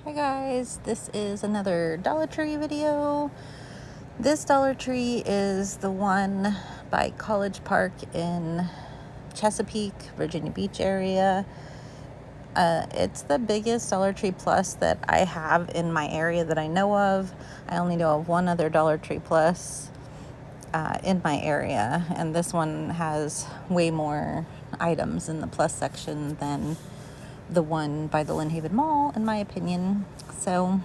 Hi guys, this is another Dollar Tree video. This Dollar Tree is the one by College Park in Chesapeake, Virginia Beach area. It's the biggest Dollar Tree Plus that I have in my area that I know of. I only know of one other Dollar Tree Plus in my area, and this one has way more items in the plus section than the one by the Lynn Haven Mall, in my opinion. So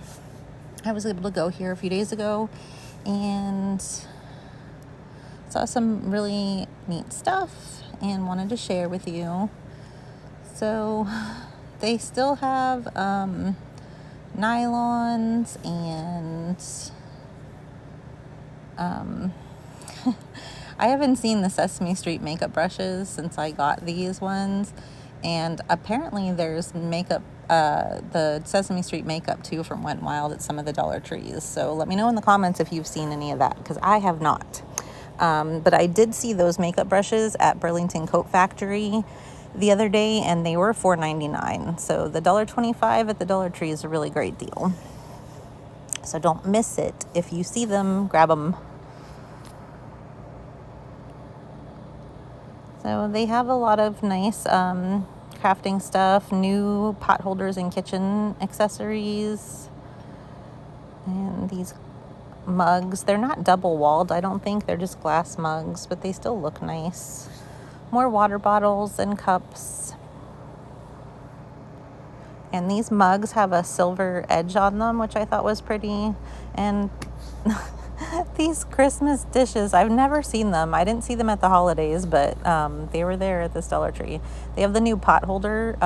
I was able to go here a few days ago and saw some really neat stuff and wanted to share with you. So they still have nylons and I haven't seen the Sesame Street makeup brushes since I got these ones, and apparently there's makeup, the Sesame Street makeup too from Wet n Wild at some of the Dollar Trees. So let me know in the comments if you've seen any of that, because I have not. But I did see those makeup brushes at Burlington Coat Factory the other day, and they were $4.99. So the $1.25 at the Dollar Tree is a really great deal. So don't miss it. If you see them, grab them. So they have a lot of nice crafting stuff, new pot holders and kitchen accessories, and these mugs. They're not double walled, I don't think. They're just glass mugs, but they still look nice. More water bottles and cups. And these mugs have a silver edge on them, which I thought was pretty. And these Christmas dishes, I've never seen them. I didn't see them at the holidays, but they were there at this Dollar Tree. They have the new pot holder,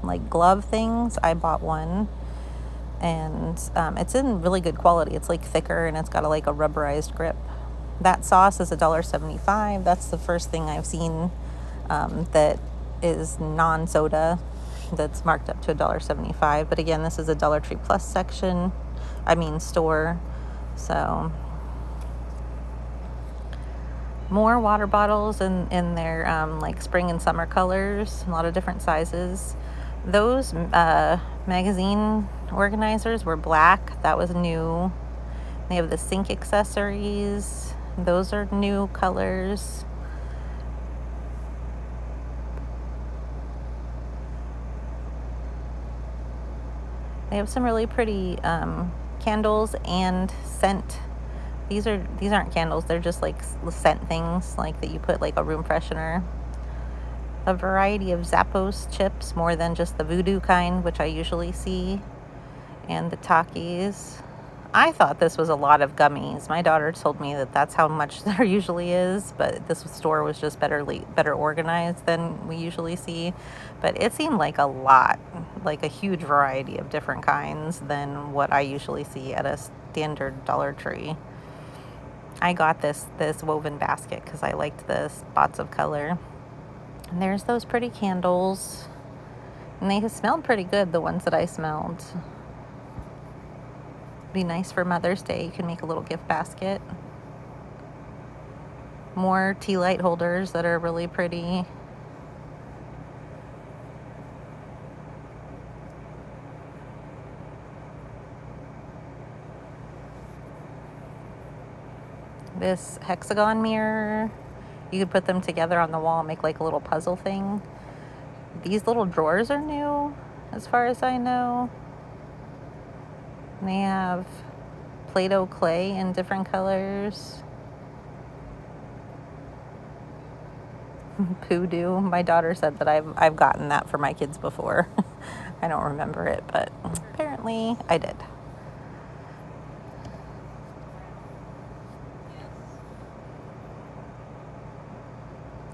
like glove things. I bought one, and it's in really good quality. It's like thicker, and it's got like a rubberized grip. That sauce is $1.75. That's the first thing I've seen that is non-soda that's marked up to $1.75. But again, this is a Dollar Tree Plus section. Store. So more water bottles in their like spring and summer colors, a lot of different sizes. Those magazine organizers were black. That was new. They have the sink accessories. Those are new colors. They have some really pretty candles and scent. These aren't candles. They're just like scent things, like that you put like a room freshener. A variety of Zappos chips, more than just the Voodoo kind, which I usually see, and the Takis. I thought this was a lot of gummies. My daughter told me that that's how much there usually is, but this store was just better organized than we usually see. But it seemed like a lot, like a huge variety of different kinds than what I usually see at a standard Dollar Tree. I got this woven basket because I liked the spots of color. And there's those pretty candles. And they smelled pretty good, the ones that I smelled. Be nice for Mother's Day. You can make a little gift basket. More tea light holders that are really pretty. This hexagon mirror, you could put them together on the wall, make like a little puzzle thing. These little drawers are new, as far as I know. And they have Play-Doh clay in different colors. Poodoo. My daughter said that I've gotten that for my kids before. I don't remember it, but apparently I did.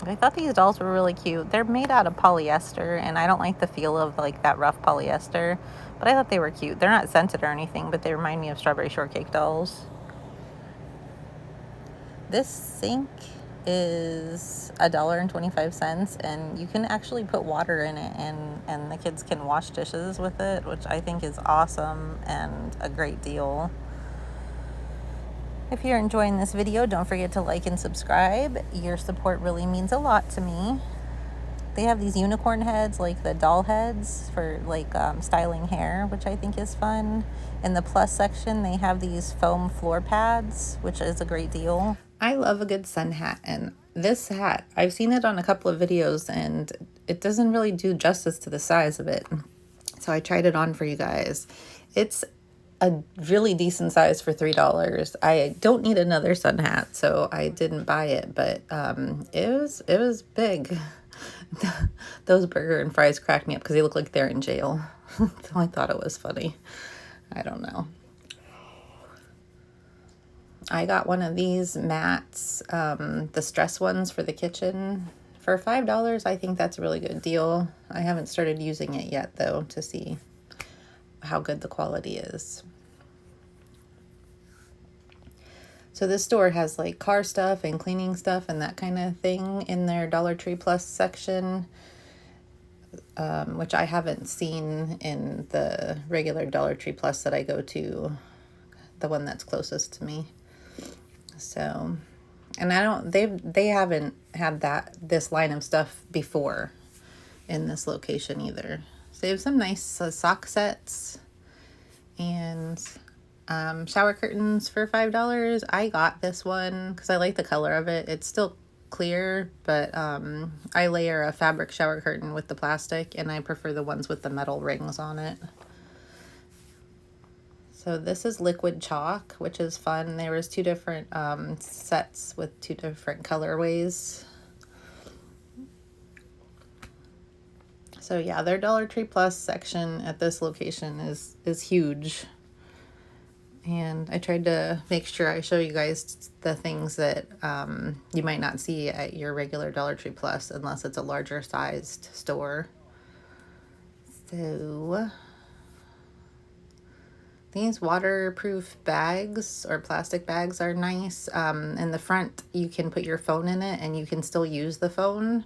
I thought these dolls were really cute. They're made out of polyester, and I don't like the feel of like that rough polyester, but I thought they were cute. They're not scented or anything, but they remind me of Strawberry Shortcake dolls. This sink is $1.25, and you can actually put water in it, and the kids can wash dishes with it, which I think is awesome and a great deal. If you're enjoying this video, don't forget to like and subscribe. Your support really means a lot to me. They have these unicorn heads, like the doll heads for like styling hair, which I think is fun. In the plus section, they have these foam floor pads, which is a great deal. I love a good sun hat, and this hat, I've seen it on a couple of videos, and it doesn't really do justice to the size of it. So I tried it on for you guys. It's a really decent size for $3. I don't need another sun hat, so I didn't buy it, but it was big. Those burger and fries cracked me up because they look like they're in jail. So I thought it was funny. I don't know. I got one of these mats, the stress ones for the kitchen, for $5. I think that's a really good deal. I haven't started using it yet, though, to see how good the quality is. So this store has like car stuff and cleaning stuff and that kind of thing in their Dollar Tree Plus section, which I haven't seen in the regular Dollar Tree Plus that I go to, the one that's closest to me. So, and they haven't had this line of stuff before in this location either. So they have some nice sock sets and shower curtains for $5. I got this one because I like the color of it. It's still clear, but I layer a fabric shower curtain with the plastic, and I prefer the ones with the metal rings on it. So this is liquid chalk, which is fun. There was 2 different sets with 2 different colorways. So yeah, their Dollar Tree Plus section at this location is huge. And I tried to make sure I show you guys the things that you might not see at your regular Dollar Tree Plus unless it's a larger sized store. So these waterproof bags or plastic bags are nice. In the front, you can put your phone in it and you can still use the phone,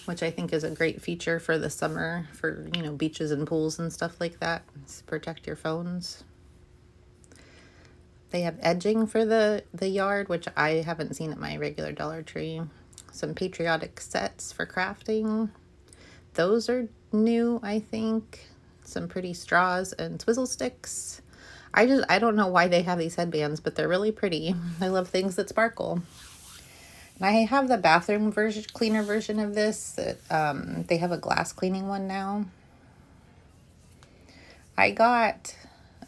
which I think is a great feature for the summer for, beaches and pools and stuff like that. It's protect your phones. They have edging for the yard, which I haven't seen at my regular Dollar Tree. Some patriotic sets for crafting. Those are new, I think. Some pretty straws and swizzle sticks. I don't know why they have these headbands, but they're really pretty. I love things that sparkle. And I have the bathroom cleaner version of this. They have a glass cleaning one now. I got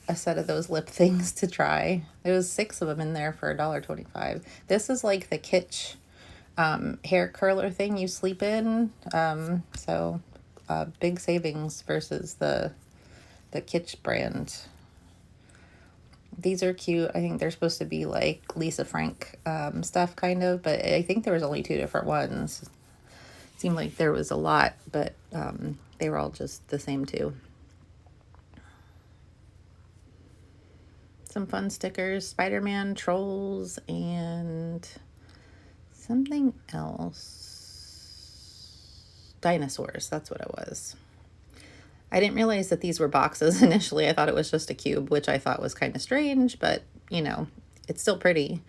a set of those lip things to try. There was 6 of them in there for $1.25. This is like the Kitsch hair curler thing you sleep in. So big savings versus the Kitsch brand. These are cute. I think they're supposed to be like Lisa Frank stuff kind of, but I think there was only 2 different ones. It seemed like there was a lot, but they were all just the same 2. Some fun stickers, Spider-Man, Trolls, and something else. Dinosaurs, that's what it was. I didn't realize that these were boxes initially. I thought it was just a cube, which I thought was kind of strange, but, it's still pretty.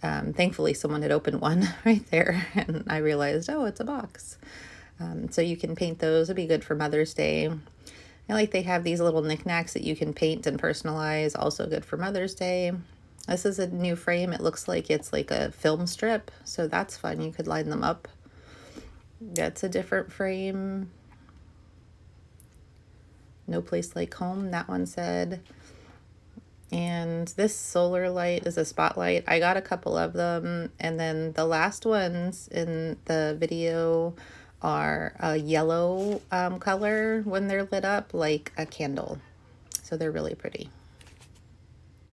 Thankfully, someone had opened one right there, and I realized, oh, it's a box. So you can paint those. It'd be good for Mother's Day. I like they have these little knickknacks that you can paint and personalize, also good for Mother's Day. This is a new frame. It looks like it's like a film strip, so that's fun. You could line them up. That's a different frame. No Place Like Home, that one said. And this solar light is a spotlight. I got a couple of them, and then the last ones in the video are a yellow color when they're lit up like a candle. So they're really pretty.